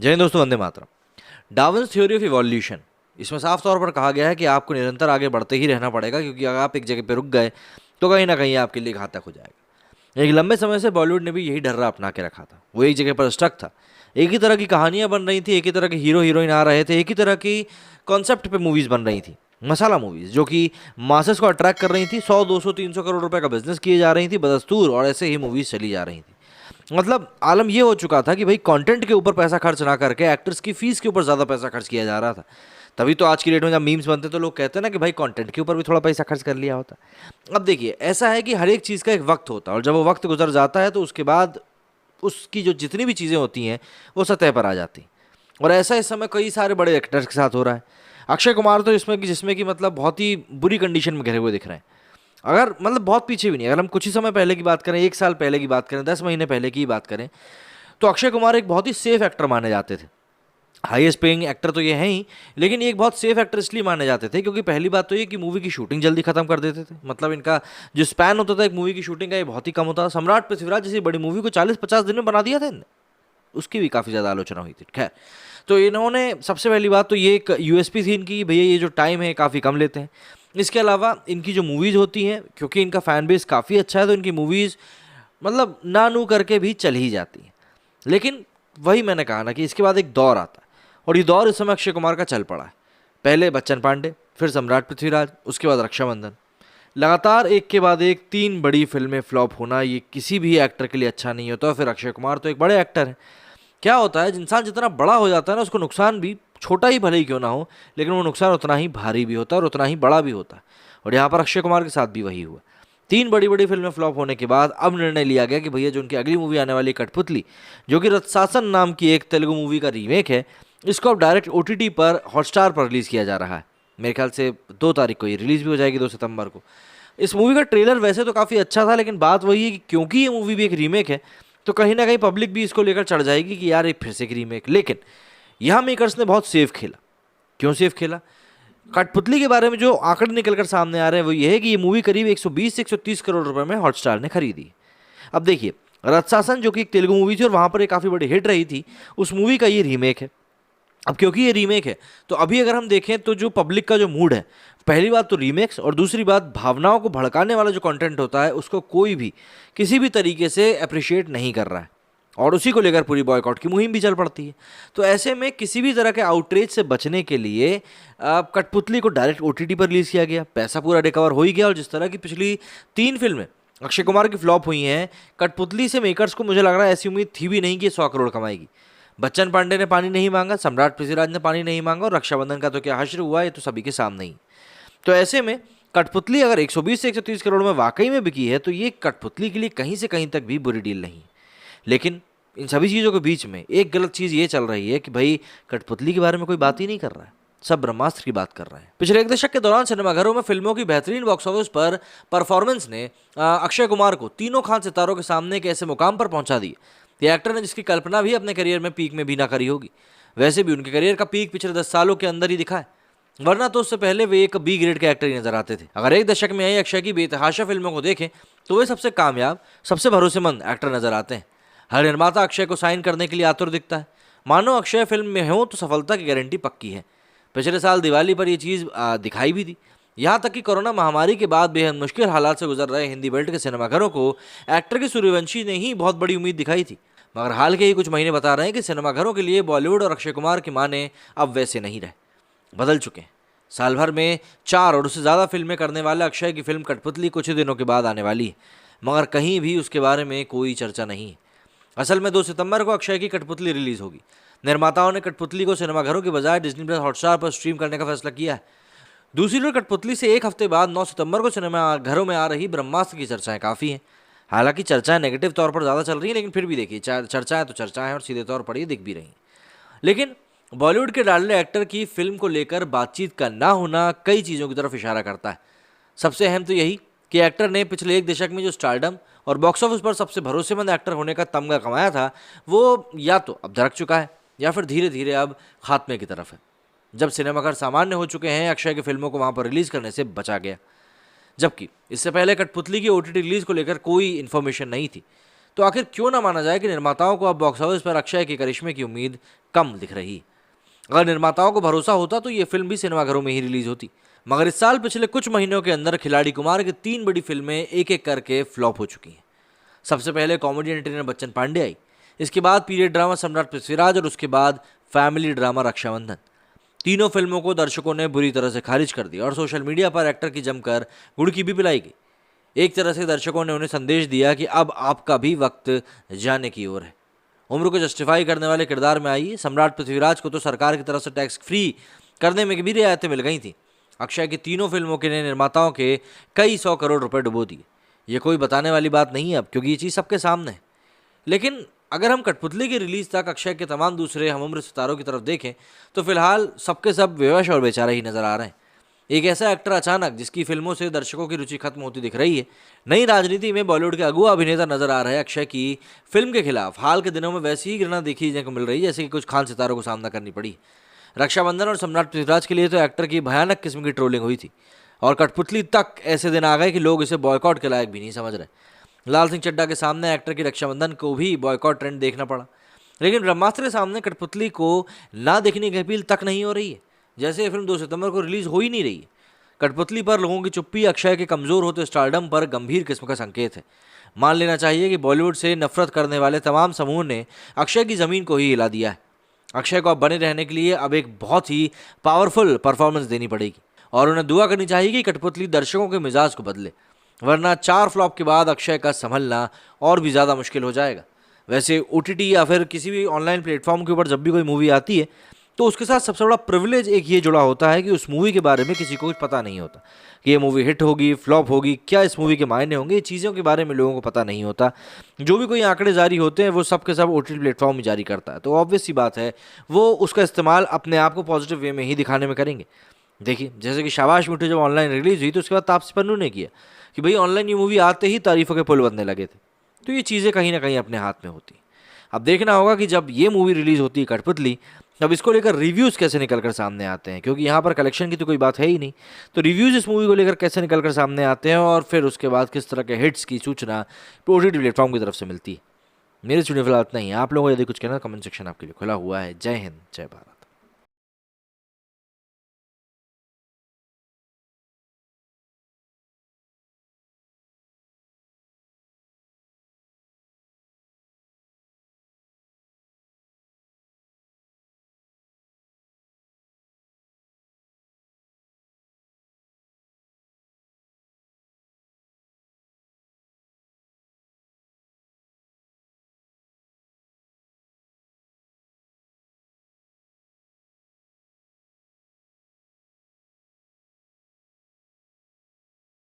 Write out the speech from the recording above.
जय हिंद दोस्तों, Vande Mataram. Darwin's theory of evolution, इसमें साफ तौर पर कहा गया है कि आपको निरंतर आगे बढ़ते ही रहना पड़ेगा, क्योंकि अगर आप एक जगह पर रुक गए तो कहीं ना कहीं आपके लिए घातक हो जाएगा। एक लंबे समय से बॉलीवुड ने भी यही डर्रा अपना के रखा था। वो एक जगह पर स्टक था। एक ही तरह की कहानियां बन रही थी, एक ही तरह के हीरो हीरोइन आ रहे थे, एक ही तरह की कॉन्सेप्ट पे मूवीज बन रही थी, मसाला मूवीज, जो कि मासेस को अट्रैक्ट कर रही थी। 100 200 300 करोड़ रुपए का बिजनेस किए जा रही थी बदस्तूर, और ऐसे ही मूवीज चली जा रही थी। मतलब आलम ये हो चुका था कि भाई कंटेंट के ऊपर पैसा खर्च ना करके एक्टर्स की फीस के ऊपर ज़्यादा पैसा खर्च किया जा रहा था। तभी तो आज की डेट में जब मीम्स बनते तो लोग कहते हैं ना कि भाई कंटेंट के ऊपर भी थोड़ा पैसा खर्च कर लिया होता। अब देखिए, ऐसा है कि हर एक चीज़ का एक वक्त होता है, और जब वो वक्त गुजर जाता है तो उसके बाद उसकी जो जितनी भी चीज़ें होती हैं वो सतह पर आ जाती हैं। और ऐसा इस समय कई सारे बड़े एक्टर्स के साथ हो रहा है। अक्षय कुमार तो इसमें जिसमें कि मतलब बहुत ही बुरी कंडीशन में घिरे हुए दिख रहे हैं। अगर मतलब बहुत पीछे भी नहीं, अगर हम कुछ ही समय पहले की बात करें, 1 साल पहले की बात करें, 10 महीने पहले की बात करें, तो अक्षय कुमार एक बहुत ही सेफ एक्टर माने जाते थे। हाईएस्ट पेइंग एक्टर तो ये हैं ही, लेकिन ये एक बहुत सेफ एक्टर इसलिए माने जाते थे क्योंकि पहली बात तो ये कि मूवी की शूटिंग जल्दी खत्म कर देते थे। मतलब इनका जो स्पैन होता था एक मूवी की शूटिंग का, ये बहुत ही कम होता था। सम्राट पृथ्वीराज जैसी बड़ी मूवी को 40-50 दिन में बना दिया था इनने। उसकी भी काफ़ी ज़्यादा आलोचना हुई थी। खैर, तो इन्होंने सबसे पहली बात तो ये एक यूएसपी थी इनकी, भैया ये जो टाइम है काफ़ी कम लेते हैं। इसके अलावा इनकी जो मूवीज़ होती हैं, क्योंकि इनका फैन बेस काफ़ी अच्छा है, तो इनकी मूवीज़ मतलब ना नू करके भी चल ही जाती हैं। लेकिन वही मैंने कहा ना कि इसके बाद एक दौर आता है, और ये दौर इस समय अक्षय कुमार का चल पड़ा है। पहले बच्चन पांडे, फिर सम्राट पृथ्वीराज, उसके बाद रक्षाबंधन। लगातार एक के बाद एक 3 बड़ी फिल्में फ्लॉप होना, ये किसी भी एक्टर के लिए अच्छा नहीं होता। फिर अक्षय कुमार तो एक बड़े एक्टर हैं। क्या होता है, इंसान जितना बड़ा हो जाता है ना, उसको नुकसान भी, छोटा ही भले ही क्यों ना हो, लेकिन वो नुकसान उतना ही भारी भी होता है और उतना ही बड़ा भी होता है। और यहाँ पर अक्षय कुमार के साथ भी वही हुआ। 3 बड़ी बड़ी फिल्में फ्लॉप होने के बाद अब निर्णय लिया गया कि भैया जो उनकी अगली मूवी आने वाली कठपुतली, जो कि रत्सासन नाम की एक तेलुगु मूवी का रीमेक है, इसको अब डायरेक्ट ओटीटी पर, हॉटस्टार पर रिलीज़ किया जा रहा है। मेरे ख्याल से 2 तारीख को ये रिलीज़ भी हो जाएगी, 2 सितंबर को। इस मूवी का ट्रेलर वैसे तो काफ़ी अच्छा था, लेकिन बात वही है कि क्योंकि ये मूवी भी एक रीमेक है, तो कहीं ना कहीं पब्लिक भी इसको लेकर चढ़ जाएगी कि यार ये फिर से एक रीमेक। लेकिन यहाँ मेकर्स ने बहुत सेफ खेला। क्यों सेफ खेला? कठपुतली के बारे में जो आंकड़े निकलकर सामने आ रहे हैं वो ये है कि ये मूवी करीब 120 से 130 करोड़ रुपए में हॉटस्टार ने खरीदी। अब देखिए, रत्सासन जो कि एक तेलुगु मूवी थी और वहाँ पर एक काफ़ी बड़ी हिट रही थी, उस मूवी का ये रीमेक है। अब क्योंकि ये रीमेक है, तो अभी अगर हम देखें तो जो पब्लिक का जो मूड है, पहली बात तो रीमेक्स, और दूसरी बात भावनाओं को भड़काने वाला जो कंटेंट होता है उसको कोई भी किसी भी तरीके से अप्रिशिएट नहीं कर रहा है, और उसी को लेकर पूरी बॉयकॉट की मुहिम भी चल पड़ती है। तो ऐसे में किसी भी तरह के आउटरीच से बचने के लिए कठपुतली को डायरेक्ट ओटीटी पर रिलीज़ किया गया। पैसा पूरा रिकवर हो ही गया, और जिस तरह की पिछली 3 फिल्में अक्षय कुमार की फ्लॉप हुई हैं, कठपुतली से मेकर्स को मुझे लग रहा है ऐसी उम्मीद थी भी नहीं कि 100 करोड़ कमाएगी। बच्चन पांडे ने पानी नहीं मांगा, सम्राट पृथ्वीराज ने पानी नहीं मांगा, और रक्षाबंधन का तो क्या हश्र हुआ, ये तो सभी के सामने ही। तो ऐसे में कठपुतली अगर 120 से 130 करोड़ में वाकई में बिकी है, तो ये कठपुतली के लिए कहीं से कहीं तक भी बुरी डील नहीं। लेकिन इन सभी चीज़ों के बीच में एक गलत चीज़ ये चल रही है कि भाई कठपुतली के बारे में कोई बात ही नहीं कर रहा है, सब ब्रह्मास्त्र की बात कर रहे हैं। पिछले 1 दशक के दौरान सिनेमाघरों में फिल्मों की बेहतरीन बॉक्स ऑफिस पर परफॉर्मेंस ने अक्षय कुमार को तीनों खान सितारों के सामने एक ऐसे मुकाम पर पहुंचा दिया, ये एक्टर ने जिसकी कल्पना भी अपने करियर में पीक में भी ना करी होगी। वैसे भी उनके करियर का पीक पिछले 10 सालों के अंदर ही दिखा है, वरना तो उससे पहले वे एक बी ग्रेड के एक्टर ही नजर आते थे। अगर 1 दशक में आई अक्षय की बेतहाशा फिल्मों को देखें तो वे सबसे कामयाब, सबसे भरोसेमंद एक्टर नजर आते हैं। हर निर्माता अक्षय को साइन करने के लिए आतुर दिखता है, मानो अक्षय फिल्म में हो तो सफलता की गारंटी पक्की है। पिछले साल दिवाली पर यह चीज़ दिखाई भी दी। यहाँ तक कि कोरोना महामारी के बाद बेहद मुश्किल हालात से गुजर रहे हिंदी बेल्ट के सिनेमाघरों को एक्टर की सूर्यवंशी ने ही बहुत बड़ी उम्मीद दिखाई थी। मगर हाल के ही कुछ महीने बता रहे हैं कि सिनेमाघरों के लिए बॉलीवुड और अक्षय कुमार के माने अब वैसे नहीं रहे, बदल चुके हैं। साल भर में 4 और उससे ज़्यादा फिल्में करने वाले अक्षय की फिल्म कठपुतली कुछ ही दिनों के बाद आने वाली है, मगर कहीं भी उसके बारे में कोई चर्चा नहीं है। असल में 2 सितंबर को अक्षय की कठपुतली रिलीज़ होगी। निर्माताओं ने कठपुतली को सिनेमाघरों के बजाय डिज्नी प्लस हॉटस्टार पर स्ट्रीम करने का फैसला किया है। दूसरी ओर कठपुतली से 1 हफ्ते बाद 9 सितंबर को सिनेमाघरों में आ रही ब्रह्मास्त्र की चर्चाएं काफ़ी हैं। हालांकि चर्चाएं नेगेटिव तौर पर ज़्यादा चल रही हैं, लेकिन फिर भी देखिए चर्चाएं तो चर्चाएं हैं और सीधे तौर पर ये दिख भी रही हैं। लेकिन बॉलीवुड के डाले एक्टर की फिल्म को लेकर बातचीत का ना होना कई चीज़ों की तरफ इशारा करता है। सबसे अहम तो यही कि एक्टर ने पिछले 1 दशक में जो स्टारडम और बॉक्स ऑफिस पर सबसे भरोसेमंद एक्टर होने का तमगा कमाया था, वो या तो अब दरक चुका है या फिर धीरे धीरे अब खात्मे की तरफ है। जब सिनेमाघर सामान्य हो चुके हैं, अक्षय की फिल्मों को वहाँ पर रिलीज़ करने से बचा गया। जबकि इससे पहले कठपुतली की ओटीटी रिलीज़ को लेकर कोई इन्फॉर्मेशन नहीं थी। तो आखिर क्यों ना माना जाए कि निर्माताओं को अब बॉक्स ऑफिस पर अक्षय के करिश्मे की उम्मीद कम दिख रही। अगर निर्माताओं को भरोसा होता तो ये फिल्म भी सिनेमाघरों में ही रिलीज होती, मगर इस साल पिछले कुछ महीनों के अंदर खिलाड़ी कुमार की 3 बड़ी फिल्में एक एक करके फ्लॉप हो चुकी हैं। सबसे पहले कॉमेडी एंटरटेनर बच्चन पांडे आई, इसके बाद पीरियड ड्रामा सम्राट पृथ्वीराज और उसके बाद फैमिली ड्रामा रक्षाबंधन। तीनों फिल्मों को दर्शकों ने बुरी तरह से खारिज कर दिया और सोशल मीडिया पर एक्टर की जमकर गुड़की भी पिलाई गई। एक तरह से दर्शकों ने उन्हें संदेश दिया कि अब आपका भी वक्त जाने की ओर है। उम्र को जस्टिफाई करने वाले किरदार में आई सम्राट पृथ्वीराज को तो सरकार की तरफ से टैक्स फ्री करने में भी रियायतें मिल गई थी। अक्षय की तीनों फिल्मों के ने निर्माताओं के कई 100 करोड़ रुपए डुबो दिए। ये कोई बताने वाली बात नहीं है अब, क्योंकि ये चीज़ सबके सामने है। लेकिन अगर हम कठपुतली की रिलीज तक अक्षय के तमाम दूसरे हम उम्र सितारों की तरफ देखें तो फिलहाल सबके सब बेवश और बेचारे ही नजर आ रहे हैं। एक ऐसा एक्टर अचानक जिसकी फिल्मों से दर्शकों की रुचि खत्म होती दिख रही है। नई राजनीति में बॉलीवुड के अगुआ अभिनेता नजर आ रहे हैं अक्षय की फिल्म के खिलाफ हाल के दिनों में वैसी ही घृणा देखने को मिल रही है जैसे कि कुछ खान सितारों को सामना करनी पड़ी। रक्षाबंधन और सम्राट पृथ्वीराज के लिए तो एक्टर की भयानक किस्म की ट्रोलिंग हुई थी, और कठपुतली तक ऐसे दिन आ गए कि लोग इसे बॉयकॉट के लायक भी नहीं समझ रहे। लाल सिंह चड्ढा के सामने एक्टर की रक्षाबंधन को भी बॉयकॉट ट्रेंड देखना पड़ा, लेकिन ब्रह्मास्त्र के सामने कठपुतली को ना देखने की अपील तक नहीं हो रही है, जैसे ये फिल्म 2 सितंबर को रिलीज हो ही नहीं रही है। कठपुतली पर लोगों की चुप्पी अक्षय के कमजोर होते स्टारडम पर गंभीर किस्म का संकेत है। मान लेना चाहिए कि बॉलीवुड से नफरत करने वाले तमाम समूह ने अक्षय की जमीन को ही हिला दिया है। अक्षय को अब बने रहने के लिए अब एक बहुत ही पावरफुल परफॉर्मेंस देनी पड़ेगी, और उन्हें दुआ करनी चाहिए कि कठपुतली दर्शकों के मिजाज को बदले, वरना 4 फ्लॉप के बाद अक्षय का संभलना और भी ज़्यादा मुश्किल हो जाएगा। वैसे OTT या फिर किसी भी ऑनलाइन प्लेटफॉर्म के ऊपर जब भी कोई मूवी आती है तो उसके साथ सबसे बड़ा प्रिविलेज एक ये जुड़ा होता है कि उस मूवी के बारे में किसी को कुछ पता नहीं होता कि ये मूवी हिट होगी, फ्लॉप होगी, क्या इस मूवी के मायने होंगे। ये चीज़ों के बारे में लोगों को पता नहीं होता। जो भी कोई आंकड़े जारी होते हैं वो सब के सब OTT प्लेटफॉर्म ही जारी करता है, तो ऑब्वियस सी बात है वो उसका इस्तेमाल अपने आप को पॉजिटिव वे में ही दिखाने में करेंगे। देखिए, जैसे कि शाबाश मिठू जब ऑनलाइन रिलीज हुई तो उसके बाद तापसी पन्नू ने किया कि भाई ऑनलाइन ये मूवी आते ही तारीफों के पुल बनने लगे थे। तो ये चीज़ें कहीं ना कहीं अपने हाथ में होती। अब देखना होगा कि जब ये मूवी रिलीज होती है कठपुतली, तब इसको लेकर रिव्यूज़ कैसे निकलकर सामने आते हैं, क्योंकि यहाँ पर कलेक्शन की तो कोई बात है ही नहीं। तो रिव्यूज़ इस मूवी को लेकर कैसे निकलकर सामने आते हैं और फिर उसके बाद किस तरह के हिट्स की सूचना OTT प्लेटफॉर्म की तरफ से मिलती है। मेरे स्टूडियो फिलहाल इतना ही। आप लोगों को यदि कुछ कहना, कमेंट सेक्शन आपके लिए खुला हुआ है। जय हिंद, जय भारत।